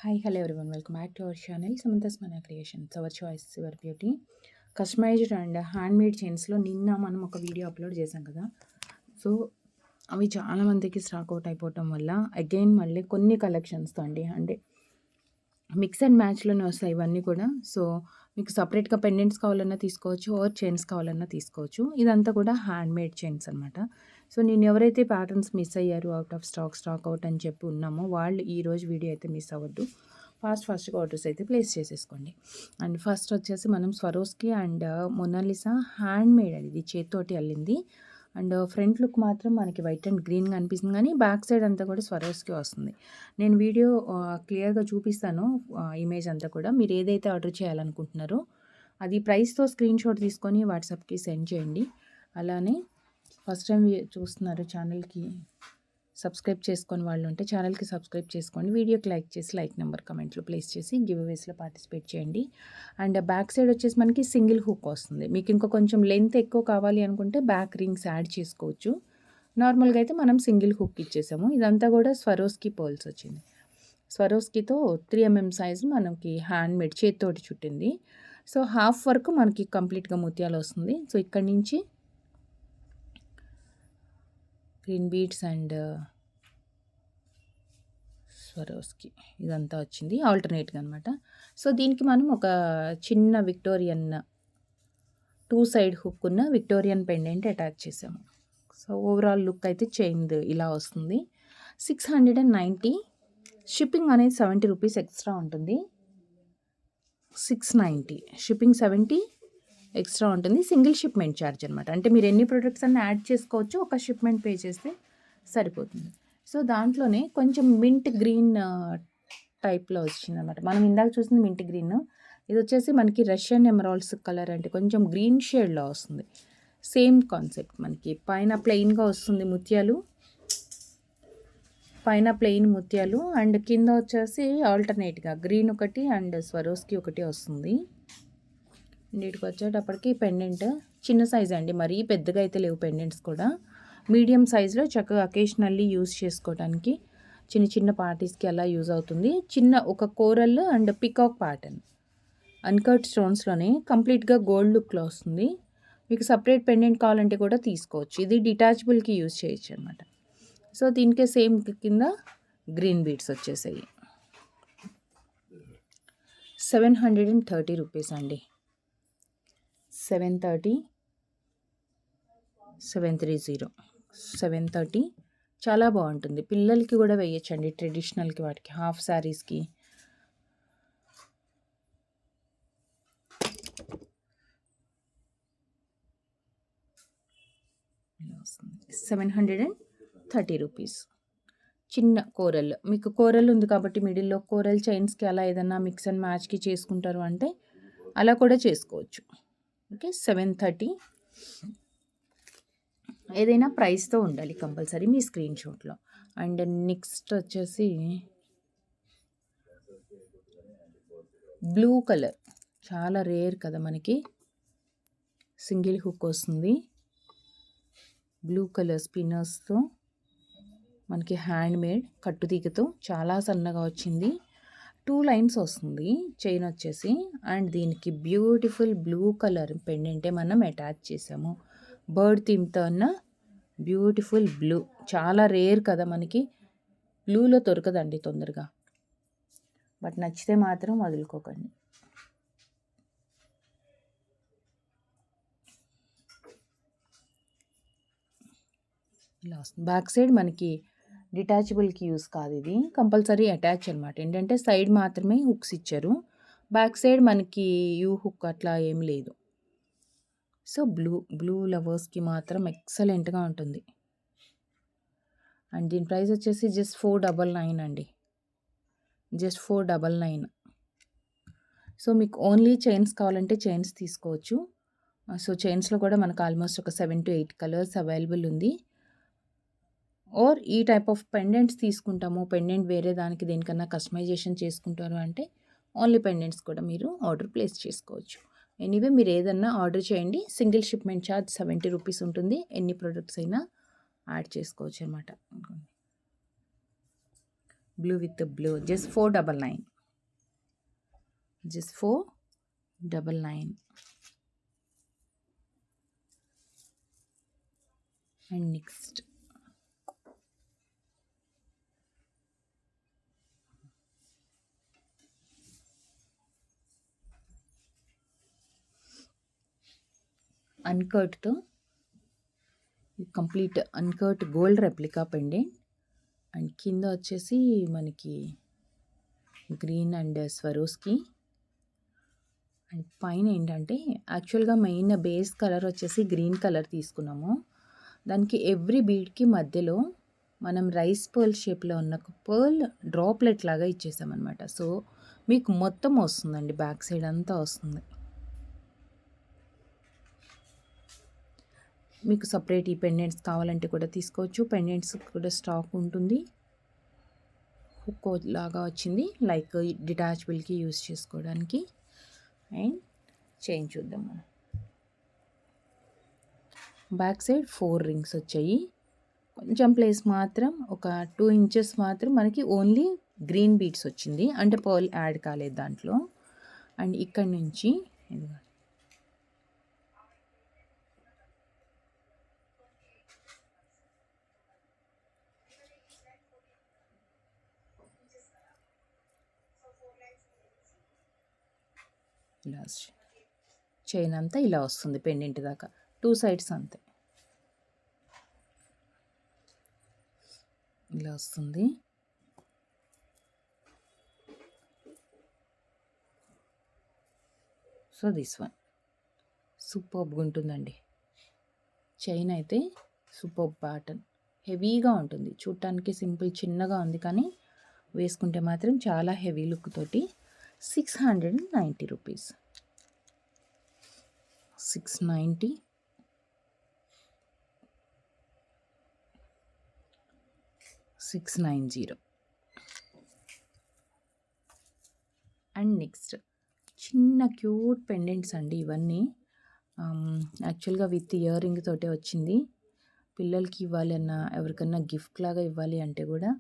Hello everyone. Welcome back to our channel, Samantha's Mana Creations. Our choice, your beauty. Customized and handmade చైన్స్లో నిన్న మనం ఒక video upload చేసాం కదా. So అవి చాలామందికి స్టాక్ అవుట్ అయిపోవటం వల్ల అగైన్ మళ్ళీ కొన్ని కలెక్షన్స్తో అంటే మిక్స్ అండ్ మ్యాచ్లోనే వస్తాయి ఇవన్నీ కూడా. సో మీకు సపరేట్గా పెండెంట్స్ కావాలన్నా తీసుకోవచ్చు, ఆర్ చైన్స్ కావాలన్నా తీసుకోవచ్చు. ఇదంతా కూడా హ్యాండ్మేడ్ చైన్స్ అనమాట. సో నేను ఎవరైతే ప్యాటర్న్స్ మిస్ అయ్యారు, అవుట్ ఆఫ్ స్టాక్ అవుట్ అని చెప్పి ఉన్నామో వాళ్ళు ఈరోజు వీడియో అయితే మిస్ అవ్వద్దు. ఫాస్ట్గా ఆర్డర్స్ అయితే ప్లేస్ చేసేసుకోండి. అండ్ ఫస్ట్ వచ్చేసి మనం స్వరోస్కి అండ్ మొనాలిసా హ్యాండ్మేడ్ అది, ఇది చేతితోటి అల్లింది. అండ్ ఫ్రంట్ లుక్ మాత్రం మనకి వైట్ అండ్ గ్రీన్గా అనిపిస్తుంది, కానీ బ్యాక్ సైడ్ అంతా కూడా స్వరోస్కి వస్తుంది. నేను వీడియో క్లియర్గా చూపిస్తాను, ఇమేజ్ అంతా కూడా. మీరు ఏదైతే ఆర్డర్ చేయాలనుకుంటున్నారో అది ప్రైస్తో స్క్రీన్ షాట్ తీసుకొని వాట్సాప్కి సెండ్ చేయండి. అలానే ఫస్ట్ టైం చూస్తున్నారు ఛానల్కి సబ్స్క్రైబ్ చేసుకొని వాళ్ళు ఉంటే ఛానల్కి సబ్స్క్రైబ్ చేసుకోండి. వీడియోకి లైక్ చేసి లైక్ నెంబర్ కమెంట్లో ప్లేస్ చేసి గివ్ అవేస్లో పార్టిసిపేట్ చేయండి. అండ్ బ్యాక్ సైడ్ వచ్చేసి మనకి సింగిల్ హుక్ వస్తుంది. మీకు ఇంకా కొంచెం లెంత్ ఎక్కువ కావాలి అనుకుంటే బ్యాక్ రింగ్స్ యాడ్ చేసుకోవచ్చు. నార్మల్గా అయితే మనం సింగిల్ హుక్ ఇచ్చేసాము. ఇదంతా కూడా స్వరోస్కి పర్ల్స్ వచ్చింది. స్వరోస్కితో 3mm సైజు మనకి హ్యాండ్మేడ్ చేతితోటి చుట్టింది. సో హాఫ్ వరకు మనకి కంప్లీట్గా ముత్యాలు వస్తుంది. సో ఇక్కడి నుంచి గ్రీన్ బీడ్స్ అండ్ స్వరోస్కి ఇదంతా వచ్చింది ఆల్టర్నేట్గా అనమాట. సో దీనికి మనం ఒక చిన్న విక్టోరియన్ 2 సైడ్ హుక్ ఉన్న విక్టోరియన్ పెండెంట్ అటాచ్ చేసాము. సో ఓవరాల్ లుక్ అయితే చైన్ది ఇలా వస్తుంది. 690. షిప్పింగ్ అనేది 70 రూపీస్ ఎక్స్ట్రా ఉంటుంది. 690 షిప్పింగ్, 70 ఎక్స్ట్రా ఉంటుంది. సింగిల్ షిప్మెంట్ ఛార్జ్ అనమాట. అంటే మీరు ఎన్ని ప్రొడక్ట్స్ అన్నీ యాడ్ చేసుకోవచ్చు, ఒక షిప్మెంట్ పే చేస్తే సరిపోతుంది. సో దాంట్లోనే కొంచెం మింట్ గ్రీన్ టైప్లో వచ్చింది అనమాట. మనం ఇందాక చూసింది మింట్ గ్రీన్, ఇది వచ్చేసి మనకి రష్యన్ ఎమరాల్డ్స్ కలర్, అంటే కొంచెం గ్రీన్ షేడ్లో వస్తుంది. సేమ్ కాన్సెప్ట్, మనకి పైన ప్లెయిన్గా వస్తుంది ముత్యాలు, పైన ప్లెయిన్ ముత్యాలు అండ్ కింద వచ్చేసి ఆల్టర్నేట్గా గ్రీన్ ఒకటి అండ్ స్వరోస్కి ఒకటి వస్తుంది. వీటికి వచ్చేటప్పటికి పెండెంట్ చిన్న సైజ్ అండి, మరీ పెద్దగా అయితే లేవు పెండెంట్స్ కూడా. మీడియం సైజులో చక్కగా అకేషనల్లీ యూజ్ చేసుకోవడానికి, చిన్న చిన్న పార్టీస్కి అలా యూజ్ అవుతుంది. చిన్న ఒక coral and peacock pattern uncut స్టోన్స్లోనే కంప్లీట్గా గోల్డ్ లుక్లో వస్తుంది. మీకు సపరేట్ పెండెంట్ కావాలంటే కూడా తీసుకోవచ్చు. ఇది డిటాచబుల్కి యూజ్ చేయొచ్చు అనమాట. సో దీనికే సేమ్ కింద గ్రీన్ బీడ్స్ వచ్చేసాయి. 730 రూపీస్ అండి. 730 చాలా బాగుంటుంది. పిల్లలకి కూడా వేయచ్చండి, ట్రెడిషనల్కి, వాటికి హాఫ్ శారీస్కి. ఇలా వస్తుంది. 730 రూపీస్. చిన్న కోరల్, మీకు కోరల్ ఉంది కాబట్టి మిడిల్లో కోరల్ చైన్స్కి అలా ఏదన్నా మిక్స్ అండ్ మ్యాచ్కి చేసుకుంటారు అంటే అలా కూడా చేసుకోవచ్చు. ఓకే, 730. ఏదైనా ప్రైస్తో ఉండాలి కంపల్సరీ మీ స్క్రీన్ షాట్లో. అండ్ నెక్స్ట్ వచ్చేసి బ్లూ కలర్, చాలా రేర్ కదా మనకి. సింగిల్ హుక్ వస్తుంది, బ్లూ కలర్ స్పిన్నర్స్తో మనకి హ్యాండ్మేడ్ కట్టుతీగతో చాలా సన్నగా వచ్చింది. 2 లైన్స్ వస్తుంది చైన్ వచ్చేసి. అండ్ దీనికి బ్యూటిఫుల్ బ్లూ కలర్ పెండెంటే మనం అటాచ్ చేసాము. బర్డ్ థీమ్తో ఉన్న బ్యూటిఫుల్ బ్లూ, చాలా రేర్ కదా మనకి. బ్లూలో దొరకదండి తొందరగా, బట్ నచ్చితే మాత్రం వదులుకోకండి. ఇలా వస్తుంది. బ్యాక్ సైడ్ మనకి డిటాచబుల్కి యూస్ కాదు, ఇది కంపల్సరీ అటాచ్ అనమాట. ఏంటంటే సైడ్ మాత్రమే హుక్స్ ఇచ్చారు, బ్యాక్ సైడ్ మనకి యూ హుక్ అట్లా ఏం లేదు. సో బ్లూ లవర్స్కి మాత్రం ఎక్సలెంట్గా ఉంటుంది. అండ్ దీని ప్రైస్ వచ్చేసి జస్ట్ 499 అండి, జస్ట్ 499. సో మీకు ఓన్లీ చైన్స్ కావాలంటే చైన్స్ తీసుకోవచ్చు. సో చైన్స్లో కూడా మనకు ఆల్మోస్ట్ ఒక 7 to 8 కలర్స్ అవైలబుల్ ఉంది. ఆర్ ఈ టైప్ ఆఫ్ పెండెంట్స్ తీసుకుంటాము, పెండెంట్ వేరే దానికి దేనికన్నా కస్టమైజేషన్ చేసుకుంటారు అంటే ఓన్లీ పెండెంట్స్ కూడా మీరు ఆర్డర్ ప్లేస్ చేసుకోవచ్చు. ఎనీవే మీరు ఏదన్నా ఆర్డర్ చేయండి, సింగిల్ షిప్మెంట్ ఛార్జ్ 70 రూపీస్ ఉంటుంది. ఎన్ని ప్రొడక్ట్స్ అయినా యాడ్ చేసుకోవచ్చు అనమాట. Blue with blue, just 499, just 499. And next అన్కట్తో complete uncut gold replica pendant. And కింద వచ్చేసి మనకి గ్రీన్ అండ్ స్వరోస్కి. అండ్ పైన ఏంటంటే యాక్చువల్గా మెయిన్ బేస్ కలర్ వచ్చేసి గ్రీన్ కలర్ తీసుకున్నాము. దానికి ఎవ్రీ బీడ్కి మధ్యలో మనం రైస్ పర్ల్ షేప్లో ఉన్న పర్ల్ డ్రాప్లెట్ లాగా ఇచ్చేసామన్నమాట. సో మీకు మొత్తం వస్తుందండి, బ్యాక్ సైడ్ అంతా వస్తుంది. మీకు సపరేట్ ఈ పెండెంట్స్ కావాలంటే కూడా తీసుకోవచ్చు. పెండెంట్స్ కూడా స్టాక్ ఉంటుంది. హుక్ లాగా వచ్చింది, లైక్ డిటాచబుల్కి యూస్ చేసుకోవడానికి. అండ్ చైన్ చూద్దాం మనం. బ్యాక్ సైడ్ 4 రింగ్స్ వచ్చాయి. కొంచెం ప్లేస్ మాత్రం ఒక 2 ఇంచెస్ మాత్రం మనకి ఓన్లీ గ్రీన్ బీడ్స్ వచ్చింది, అంటే పర్ల్ యాడ్ కాలేదు దాంట్లో. అండ్ ఇక్కడ నుంచి ఇలా చైన్ అంతా ఇలా వస్తుంది పెండెంట్ దాకా, 2 సైడ్స్ అంతే ఇలా వస్తుంది. సో దిస్ వన్ సూపర్బ్గా ఉంటుందండి. చైన్ అయితే సూపర్ ప్యాటర్న్, హెవీగా ఉంటుంది. చూడటానికి సింపుల్ చిన్నగా ఉంది, కానీ వేసుకుంటే మాత్రం చాలా హెవీ లుక్ తోటి 690 రూపీస్. 690. అండ్ నెక్స్ట్ చిన్న క్యూట్ పెండెంట్స్ అండి ఇవన్నీ. యాక్చువల్గా విత్ ఇయర్ రింగ్ తోటే వచ్చింది. పిల్లలకి ఇవ్వాలి అన్న, ఎవరికన్నా గిఫ్ట్ లాగా ఇవ్వాలి అంటే కూడా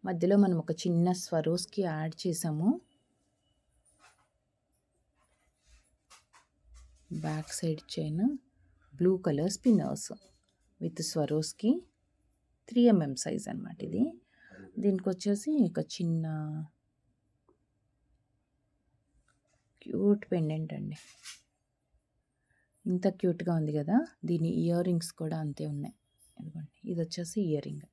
మధ్యలో మనం ఒక చిన్న స్వరోస్కి యాడ్ చేసాము. Back side chain blue colour spinners with Swarovski 3mm size అనమాట ఇది. దీనికి వచ్చేసి ఒక చిన్న క్యూట్ పెండెంట్ అండి. ఇంత క్యూట్గా ఉంది కదా, దీని ఇయర్ రింగ్స్ కూడా అంతే ఉన్నాయి. ఇదిగోండి, ఇది వచ్చేసి ఇయర్ రింగ్.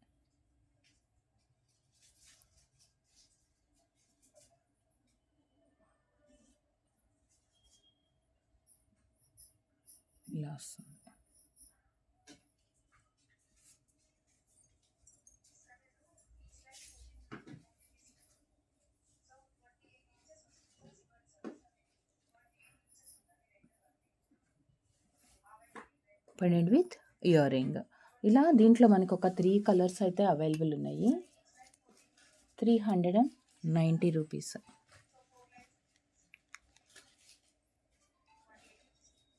ఇలా వస్తుంది. Pendant with ear ring. ఇలా దీంట్లో మనకు ఒక 3 కలర్స్ అయితే అవైలబుల్ ఉన్నాయి. 390 rupees.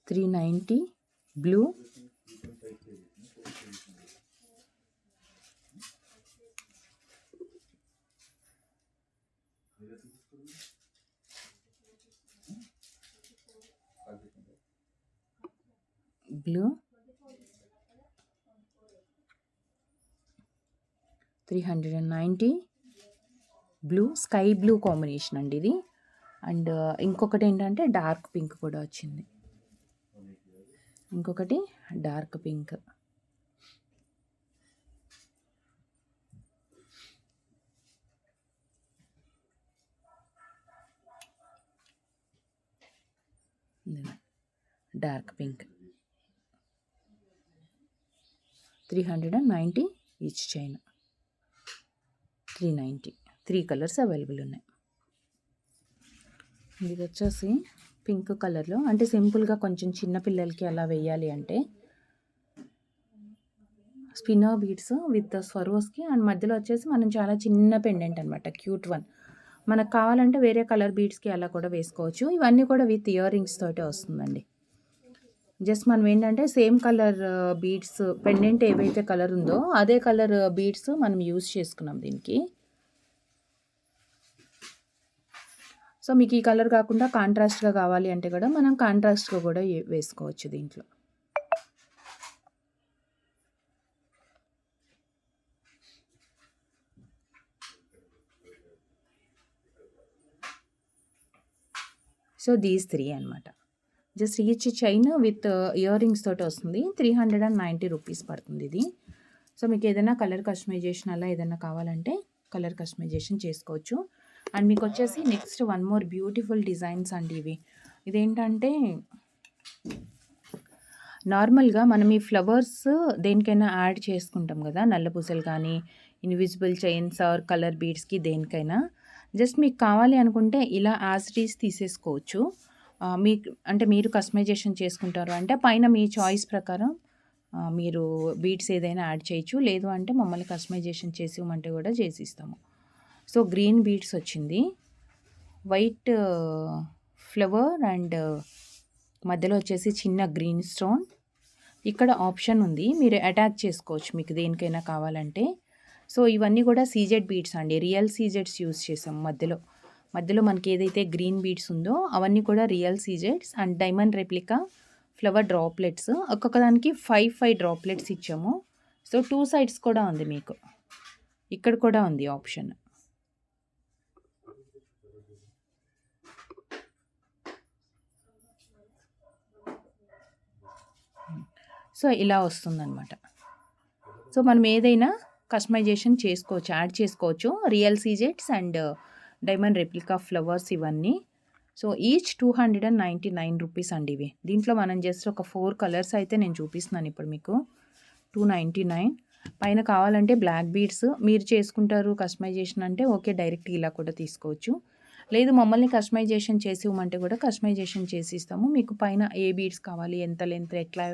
390 blue, blue 390 blue, sky blue combination అండి ఇది. అండ్ ఇంకొకటి ఏంటంటే డార్క్ పింక్ కూడా వచ్చింది. ఇంకొకటి dark pink. Dark pink. 390 each chain. 390. 3 colours available ఉన్నాయి. ఇది వచ్చేసి పింక్ కలర్లో, అంటే సింపుల్గా కొంచెం చిన్న పిల్లలకి అలా వేయాలి అంటే spinner beads with Swarovski. And మధ్యలో వచ్చేసి మనం చాలా చిన్న పెండెంట్ అనమాట, క్యూట్ వన్. మనకు కావాలంటే వేరే కలర్ బీడ్స్కి అలా కూడా వేసుకోవచ్చు. ఇవన్నీ కూడా విత్ ఇయర్ రింగ్స్ తోటే వస్తుందండి. జస్ట్ మనం ఏంటంటే సేమ్ కలర్ బీడ్స్, పెండెంట్ ఏవైతే కలర్ ఉందో అదే కలర్ బీడ్స్ మనం యూస్ చేసుకున్నాం దీనికి. సో మీకు ఈ కలర్ కాకుండా కాంట్రాస్ట్గా కావాలి అంటే కూడా మనం కాంట్రాస్ట్గా కూడా వేసుకోవచ్చు దీంట్లో. సో దీస్ 3 అనమాట. Just each chain with ear rings తోటి వస్తుంది. 390 రూపీస్ పడుతుంది ఇది. సో మీకు ఏదైనా కలర్ కస్టమైజేషన్ అలా ఏదైనా కావాలంటే కలర్ కస్టమైజేషన్ చేసుకోవచ్చు. అండ్ మీకు వచ్చేసి next one more beautiful designs అండి ఇవి. ఇదేంటంటే నార్మల్గా మనం ఈ ఫ్లవర్స్ దేనికైనా యాడ్ చేసుకుంటాం కదా, నల్ల పూసలు కానీ ఇన్విజిబుల్ చైన్స్ ఆర్ కలర్ బీడ్స్కి దేనికైనా జస్ట్ మీకు కావాలి అనుకుంటే ఇలా యాజ్ ఇట్ ఈస్ తీసేసుకోవచ్చు. మీకు అంటే మీరు కస్టమైజేషన్ చేసుకుంటారు అంటే పైన మీ చాయిస్ ప్రకారం మీరు బీడ్స్ ఏదైనా యాడ్ చేయొచ్చు. లేదు అంటే మమ్మల్ని కస్టమైజేషన్ చేసి ఇవ్వమంటే కూడా చేసి ఇస్తాము. సో గ్రీన్ బీడ్స్ వచ్చింది, వైట్ ఫ్లవర్ అండ్ మధ్యలో వచ్చేసి చిన్న గ్రీన్ స్టోన్. ఇక్కడ ఆప్షన్ ఉంది, మీరు అటాచ్ చేసుకోవచ్చు మీకు దేనికైనా కావాలంటే. సో ఇవన్నీ కూడా సీజెడ్ బీడ్స్ అండి, రియల్ సీజెడ్స్ యూస్ చేసాం. మధ్యలో మనకి ఏదైతే గ్రీన్ బీడ్స్ ఉందో అవన్నీ కూడా రియల్ సీజెడ్స్ and diamond replica flower droplets. ఒక్కొక్క దానికి 5 డ్రాప్లెట్స్ ఇచ్చాము. సో 2 సైడ్స్ కూడా ఉంది మీకు, ఇక్కడ కూడా ఉంది ఆప్షన్. సో ఇలా వస్తుందన్నమాట. సో మనం ఏదైనా కస్టమైజేషన్ చేసుకోవచ్చు, యాడ్ చేసుకోవచ్చు. రియల్ సీజెట్స్ అండ్ డైమండ్ రెప్లికా ఫ్లవర్స్ ఇవన్నీ. సో ఈచ్ 299 రూపీస్ అండి ఇవి. దీంట్లో మనం జస్ట్ ఒక 4 కలర్స్ అయితే నేను చూపిస్తున్నాను ఇప్పుడు మీకు. 299. పైన కావాలంటే బ్లాక్ బీడ్స్ మీరు చేసుకుంటారు కస్టమైజేషన్ అంటే ఓకే, డైరెక్ట్ ఇలా కూడా తీసుకోవచ్చు. లేదు మమ్మల్ని కస్టమైజేషన్ చేసి ఇవ్వమంటే కూడా కస్టమైజేషన్ చేసి ఇస్తాము. మీకు పైన ఏ బీడ్స్ కావాలి, ఎంత లెంత్, ఎట్లా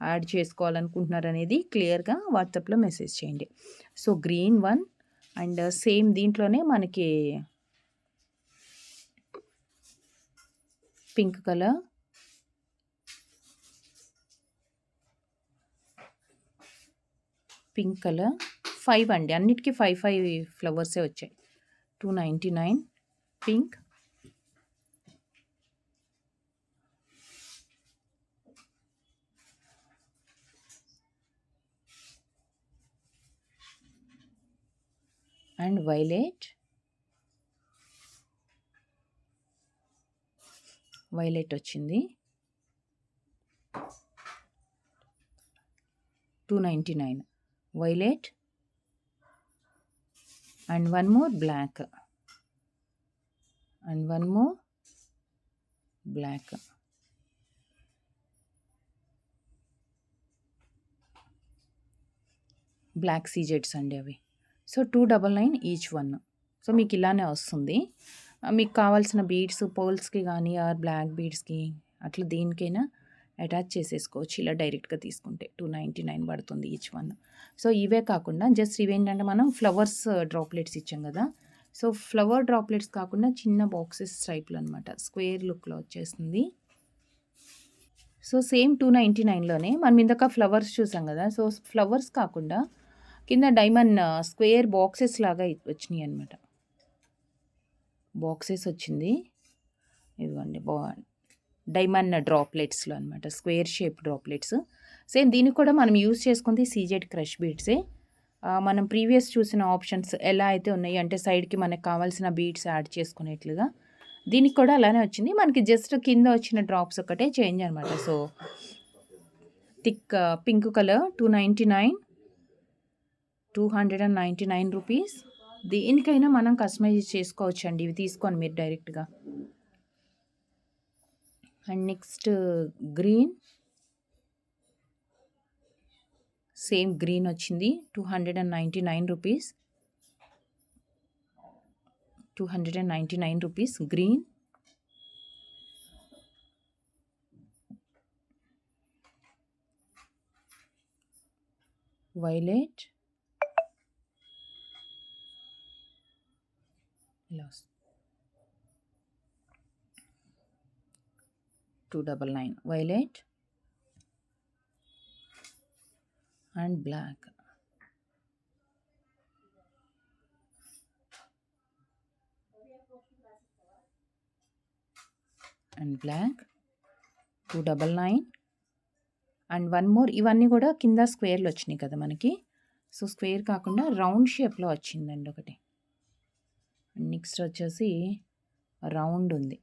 యాడ్ చేసుకోవాలనుకుంటున్నారు అనేది క్లియర్గా వాట్సాప్లో మెసేజ్ చేయండి. So green one and same దీంట్లోనే మనకి పింక్ కలర్, పింక్ కలర్ 5 అండి, అన్నిటికీ 5 ఫ్లవర్సే వచ్చాయి. 299 పింక్, అండ్ వైలెట్ వచ్చింది 299 violet and one more black black సీజెడ్స్ అండి అవి. So 299 each one. సో మీకు ఇలానే వస్తుంది. మీకు కావాల్సిన బీడ్స్ పోల్స్కి కానీ ఆర్ బ్లాక్ బీడ్స్కి అట్లా దేనికైనా అటాచ్ చేసేసుకోవచ్చు ఇలా డైరెక్ట్గా తీసుకుంటే. 299 పడుతుంది ఈచ్ వన్. సో ఇవే కాకుండా జస్ట్ ఇవేంటంటే మనం ఫ్లవర్స్ డ్రాప్లెట్స్ ఇచ్చాం కదా, సో ఫ్లవర్ డ్రాప్లెట్స్ కాకుండా చిన్న బాక్సెస్ టైప్లో అనమాట, స్క్వేర్ లుక్లో వచ్చేస్తుంది. సో సేమ్ 299లోనే మనం ఇందాక ఫ్లవర్స్ చూసాం కదా, సో ఫ్లవర్స్ కాకుండా కింద డైమండ్ స్క్వేర్ బాక్సెస్ లాగా వచ్చినాయి అనమాట. బాక్సెస్ వచ్చింది ఇదిగోండి, డైమండ్ డ్రాప్లెట్స్లో అనమాట, స్క్వేర్ షేప్ డ్రాప్లెట్స్. సేమ్ దీనికి కూడా మనం యూస్ చేసుకుంది సీజెడ్ క్రష్ బీడ్సే. మనం ప్రీవియస్ చూసిన ఆప్షన్స్ ఎలా అయితే ఉన్నాయి అంటే సైడ్కి మనకు కావాల్సిన బీడ్స్ యాడ్ చేసుకునేట్లుగా దీనికి కూడా అలానే వచ్చింది. మనకి జస్ట్ కింద వచ్చిన డ్రాప్స్ ఒకటే చేంజ్ అనమాట. So thick pink colour 299 rupees. దేనికైనా మనం కస్టమైజ్ చేసుకోవచ్చు అండి, ఇవి తీసుకొని మీరు డైరెక్ట్గా. And next green, same green వచ్చింది 299 రూపీస్. 299 rupees green. వైలెట్, ఇలా 299 violet and black. And black 299 and one more. ఇవన్నీ కూడా కింద స్క్వేర్లు వచ్చినాయి కదా మనకి. సో స్క్వేర్ కాకుండా రౌండ్ షేప్లో వచ్చిందండి ఒకటి. నెక్స్ట్ వచ్చేసి రౌండ్ ఉంది.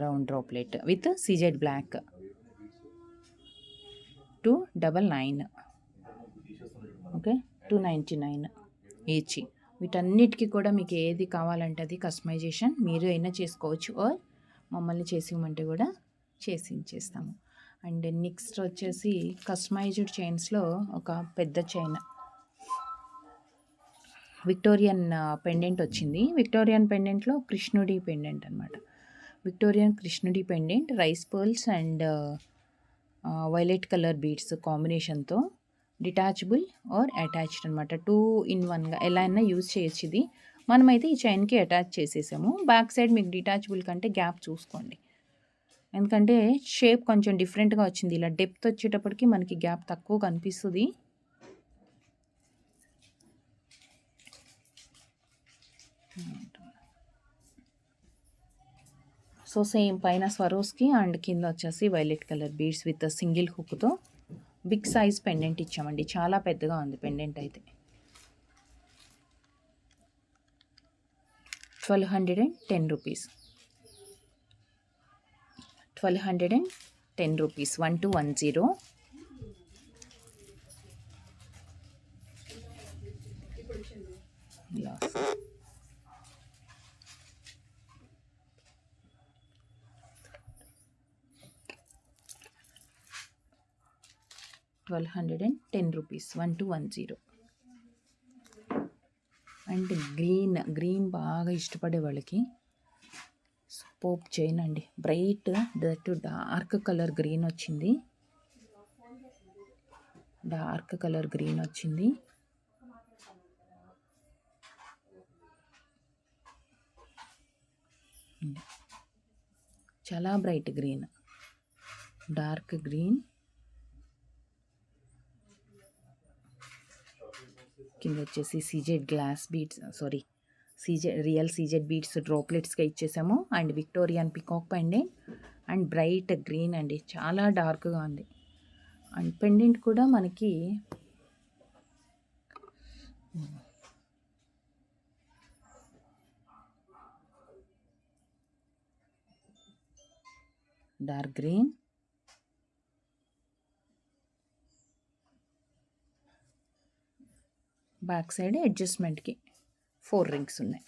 Round droplet with CZ black 299. Okay, 299 each. వీటన్నిటికీ కూడా మీకు ఏది కావాలంటే అది కస్టమైజేషన్ మీరు అయినా చేసుకోవచ్చు, ఆర్ మమ్మల్ని చేసి ఇవ్వమంటే కూడా చేసి ఇచ్చేస్తాము. అండ్ నెక్స్ట్ వచ్చేసి కస్టమైజ్డ్ చైన్స్లో ఒక పెద్ద చైన్ విక్టోరియన్ పెండెంట్ వచ్చింది. విక్టోరియన్ పెండెంట్లో కృష్ణుడి పెండెంట్ అనమాట. విక్టోరియన్ కృష్ణుడి pendant rice pearls and violet colour beads కాంబినేషన్తో డిటాచబుల్ ఆర్ అటాచ్డ్ అనమాట. 2 in 1గా ఎలా అయినా యూజ్ చేయొచ్చు. ఇది మనమైతే ఈ చైన్కి అటాచ్ చేసేసాము. బ్యాక్ సైడ్ మీకు డిటాచబుల్ కంటే గ్యాప్ చూసుకోండి, ఎందుకంటే షేప్ కొంచెం డిఫరెంట్గా వచ్చింది. ఇలా డెప్త్ వచ్చేటప్పటికి మనకి గ్యాప్ తక్కువ కనిపిస్తుంది. సో సేమ్ పైన స్వరోస్కి అండ్ కింద వచ్చేసి violet colour beads with single హుక్తో బిగ్ సైజ్ పెండెంట్ ఇచ్చామండి. చాలా పెద్దగా ఉంది పెండెంట్ అయితే. 1210 రూపీస్. 1210 రూపీస్. 1210. లాస్ 1210 రూపీస్. 1210. అండ్ గ్రీన్ బాగా ఇష్టపడే వాళ్ళకి సూపర్ చైన్ అండి. Bright that dark colour green వచ్చింది. డార్క్ కలర్ గ్రీన్ వచ్చింది. చాలా బ్రైట్ గ్రీన్, డార్క్ గ్రీన్. కింద వచ్చేసి CZ glass beads, sorry real CZ beads డ్రాప్లెట్స్గా ఇచ్చేసాము. And Victorian peacock pendant and bright green అండి, చాలా డార్క్గా ఉంది. అండ్ పెండెంట్ కూడా మనకి డార్క్ గ్రీన్, బ్యాక్ సైడ్ అడ్జస్ట్మెంట్కి 4 రింగ్స్ ఉన్నాయి.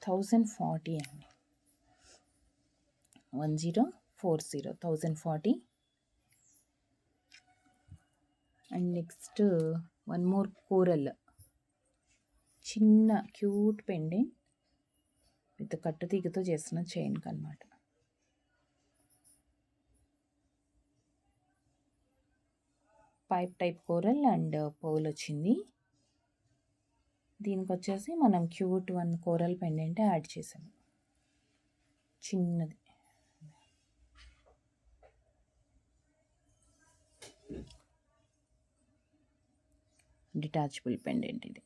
$1040 అండి. 1040, 1040. And next one more coral చిన్న క్యూట్ పెండెంట్ విత్ కట్టుతీగతో చేసిన చైన్కి అనమాట. Pipe type coral and pearl వచ్చింది. దీనికి వచ్చేసి మనం cute one coral pendant add చేసాము, చిన్నది. డిటాచబుల్ పెండెంట్ ఇది.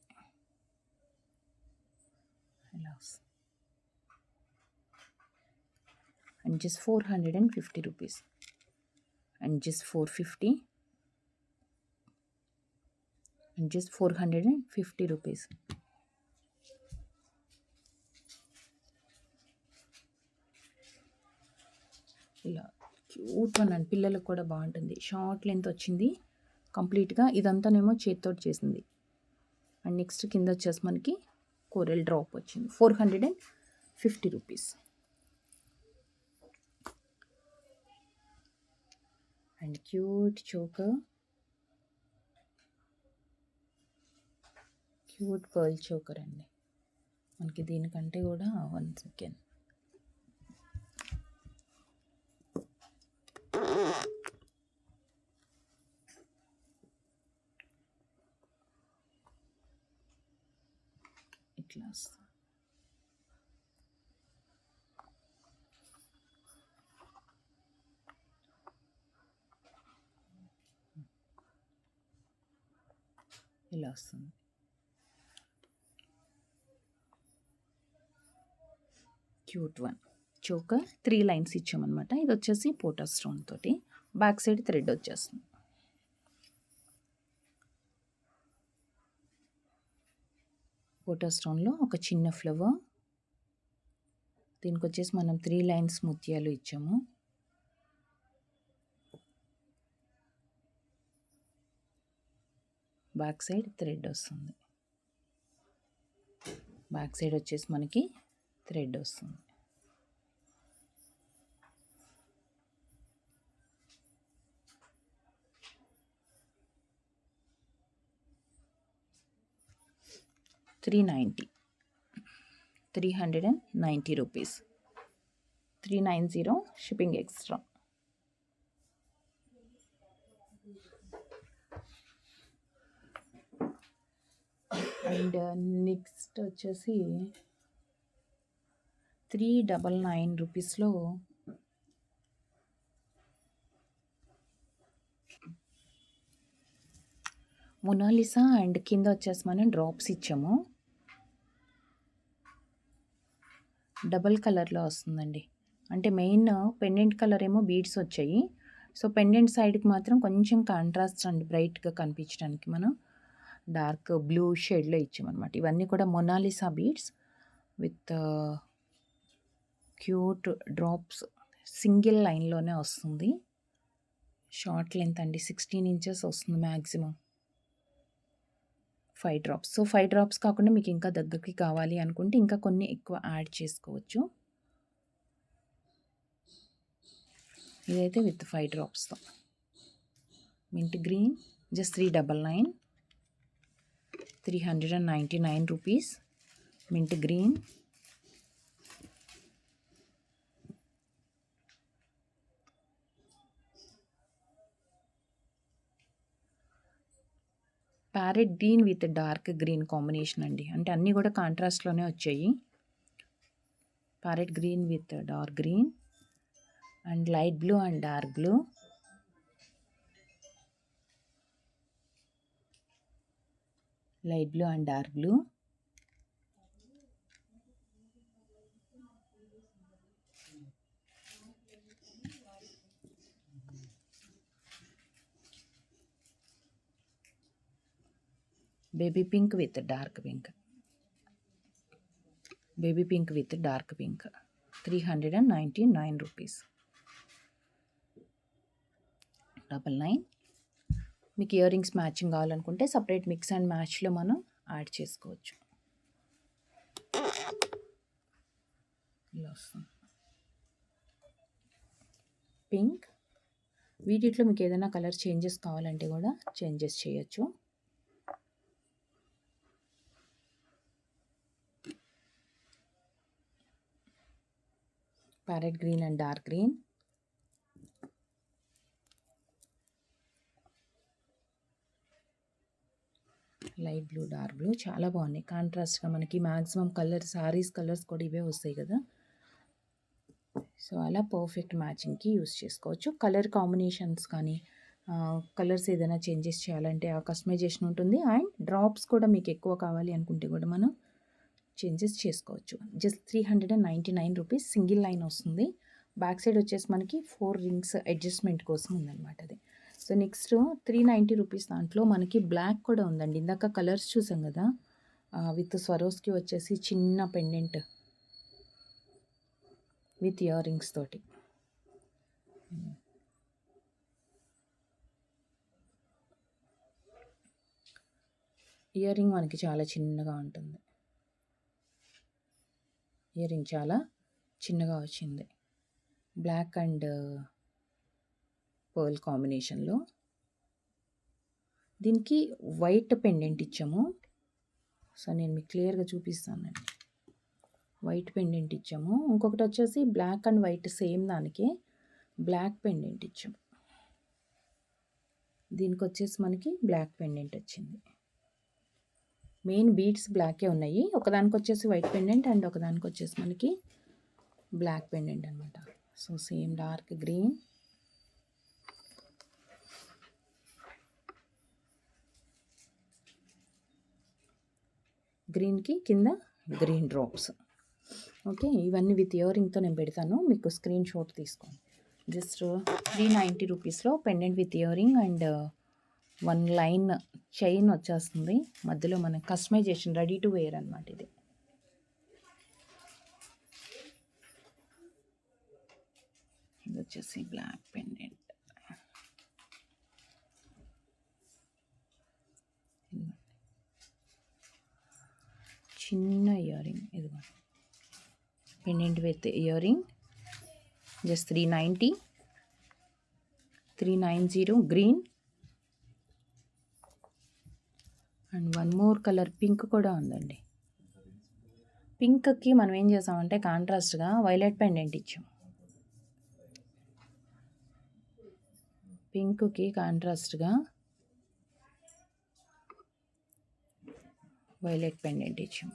And just 450 rupees. And just 450. And just 450 rupees. ఇలా క్యూట్ వన్ అండి, పిల్లలకు కూడా బాగుంటుంది. షార్ట్ లెంత్ వచ్చింది కంప్లీట్గా. ఇదంతానేమో చేతితో చేసింది. అండ్ నెక్స్ట్ కింద వచ్చేసి మనకి కోరల్ డ్రాప్ వచ్చింది. 450 rupees. And cute choker, cute pearl choker అండి. మనకి దీనికంటే కూడా 1 సెకండ్ ఇట్లా వస్తుంది. ఇలా వస్తుంది. Cute one. చోకర్ 3 లైన్స్ ఇచ్చామన్నమాట. ఇది వచ్చేసి పోటా స్టోన్ తోటి, బ్యాక్ సైడ్ థ్రెడ్ వచ్చేస్తుంది. పోటా స్టోన్లో ఒక చిన్న ఫ్లవర్, దీనికి వచ్చేసి మనం 3 లైన్స్ ముత్యాలు ఇచ్చాము. బ్యాక్ సైడ్ థ్రెడ్ వస్తుంది. బ్యాక్ సైడ్ వచ్చేసి మనకి థ్రెడ్ వస్తుంది. ₹390 rupees, 390 shipping extra. And next వచ్చేసి 399 రూపీస్లో మొనాలిసా అండ్ కింద వచ్చేసి మనం డ్రాప్స్ ఇచ్చాము. డబల్ కలర్లో వస్తుందండి. అంటే మెయిన్ పెండెంట్ కలర్ ఏమో బీడ్స్ వచ్చాయి. సో పెండెంట్ సైడ్కి మాత్రం కొంచెం కాంట్రాస్ట్ అండ్ బ్రైట్గా కనిపించడానికి మనం డార్క్ బ్లూ షేడ్లో ఇచ్చామన్నమాట. ఇవన్నీ కూడా Mona Lisa beads with cute drops. Single లైన్లోనే వస్తుంది. షార్ట్ లెంత్ అండి, 16 ఇంచెస్ వస్తుంది మ్యాక్సిమం. 5 డ్రాప్స్. సో 5 డ్రాప్స్ కాకుండా మీకు ఇంకా దగ్గరికి కావాలి అనుకుంటే ఇంకా కొన్ని ఎక్కువ యాడ్ చేసుకోవచ్చు. ఇదైతే విత్ 5 డ్రాప్స్తో. Mint green just 399, 399 rupees. Mint green. Parrot green with dark green combination అండి. అంటే అన్నీ కూడా కాంట్రాస్ట్లోనే వచ్చాయి. Parrot green with dark green and light blue and dark blue. Light blue and dark blue. Baby pink with dark pink. Baby pink with dark pink. 399 rupees. 99. మీకు earrings matching కావాలనుకుంటే separate mix and మ్యాచ్లో మనం add చేసుకోవచ్చు. ఇలా వస్తుంది. Pink. వీటిలో మీకు ఏదైనా కలర్ చేంజెస్ కావాలంటే కూడా చేంజెస్ చేయొచ్చు. Parrot green and dark green. Light blue dark blue చాలా బాగున్నాయి. కాంట్రాస్ట్గా మనకి మ్యాక్సిమం కలర్ సారీస్ కలర్స్ కూడా ఇవే వస్తాయి కదా. సో అలా పర్ఫెక్ట్ మ్యాచింగ్కి యూస్ చేసుకోవచ్చు. కలర్ కాంబినేషన్స్ కానీ కలర్స్ ఏదైనా చేంజెస్ చేయాలంటే ఆ కస్టమైజేషన్ ఉంటుంది. అండ్ డ్రాప్స్ కూడా మీకు ఎక్కువ కావాలి అనుకుంటే కూడా మనం చేంజెస్ చేసుకోవచ్చు. Just 399 rupees. సింగిల్ లైన్ వస్తుంది. బ్యాక్ సైడ్ వచ్చేసి మనకి 4 రింగ్స్ అడ్జస్ట్మెంట్ కోసం ఉందన్నమాట అది. సో నెక్స్ట్ 390 రూపీస్ దాంట్లో మనకి బ్లాక్ కూడా ఉందండి. ఇందాక కలర్స్ చూసాం కదా, విత్ స్వరోస్కి వచ్చేసి చిన్న పెండెంట్ విత్ ఇయర్ రింగ్స్ తోటి. ఇయర్ రింగ్ మనకి చాలా చిన్నగా ఉంటుంది. ఇయర్ రింగ్ చాలా చిన్నగా వచ్చింది. బ్లాక్ అండ్ పర్ల్ కాంబినేషన్లో. దీనికి వైట్ పెండెంట్ ఇచ్చాము. సో నేను మీకు క్లియర్గా చూపిస్తానండి. వైట్ పెండెంట్ ఇచ్చాము. ఇంకొకటి వచ్చేసి బ్లాక్ అండ్ వైట్ సేమ్ దానికి బ్లాక్ పెండెంట్ ఇచ్చాము. దీనికి వచ్చేసి మనకి బ్లాక్ పెండెంట్ వచ్చింది. మెయిన్ బీడ్స్ బ్లాకే ఉన్నాయి. ఒకదానికి వచ్చేసి వైట్ పెండెంట్ అండ్ ఒకదానికి వచ్చేసి మనకి బ్లాక్ పెండెంట్ అనమాట. సో సేమ్ డార్క్ గ్రీన్, గ్రీన్కి కింద గ్రీన్ డ్రాప్స్. ఓకే, ఇవన్నీ విత్ ఇయర్ రింగ్తో నేను పెడతాను, మీకు స్క్రీన్ షాట్ తీసుకోండి. జస్ట్ 390 రూపీస్లో pendant with ear ring and 1 line chain వచ్చేస్తుంది. మధ్యలో మన కస్టమైజేషన్ రెడీ టు వేర్ అనమాట ఇది. ఇది వచ్చేసి బ్లాక్ పెండెంట్. చిన్న ఇయర్ రింగ్, ఇదిగో pendant with ear ring, just 390 green and 1 more colour pink కూడా ఉందండి. పింక్కి మనం ఏం చేసామంటే కాంట్రాస్ట్గా వైలెట్ పెండెంట్ ఇచ్చాం. పింక్కి కాంట్రాస్ట్గా వైలెట్ పెండెంట్ ఇచ్చాం.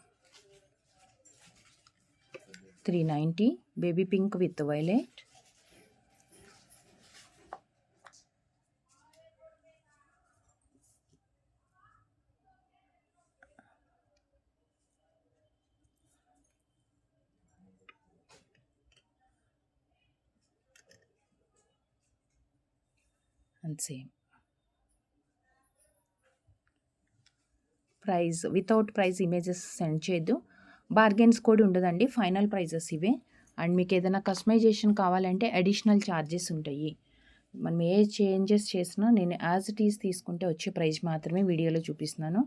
390 baby pink with violet. And same price, without price images send చేయొద్దు, బార్గెన్స్ కూడా ఉండదండి, ఫైనల్ ప్రైజెస్ ఇవే. అండ్ మీకు ఏదైనా కస్టమైజేషన్ కావాలంటే అడిషనల్ ఛార్జెస్ ఉంటాయి. మనం ఏ చేంజెస్ చేసినా నేను యాజ్ ఇట్ ఈస్ తీసుకుంటే వచ్చే ప్రైస్ మాత్రమే వీడియోలో చూపిస్తున్నాను.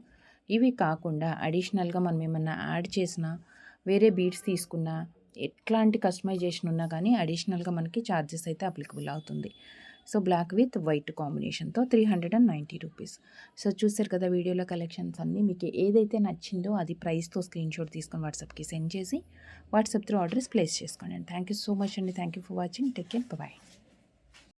ఇవి కాకుండా అడిషనల్గా మనం ఏమన్నా యాడ్ చేసినా, వేరే బీడ్స్ తీసుకున్నా, ఎట్లాంటి కస్టమైజేషన్ ఉన్నా కానీ అడిషనల్గా మనకి ఛార్జెస్ అయితే అప్లికబుల్ అవుతుంది. సో బ్లాక్ విత్ వైట్ కాంబినేషన్తో 390 రూపీస్. సో చూసారు కదా వీడియోలో కలెక్షన్స్ అన్నీ. మీకు ఏదైతే నచ్చిందో అది ప్రైస్తో స్క్రీన్ షాట్ తీసుకొని వాట్సాప్కి సెండ్ చేసి వాట్సాప్ త్రూ ఆర్డర్స్ ప్లేస్ చేసుకోండి. థ్యాంక్ యూ సో మచ్ అండి. Thank you for watching. Take care. Bye.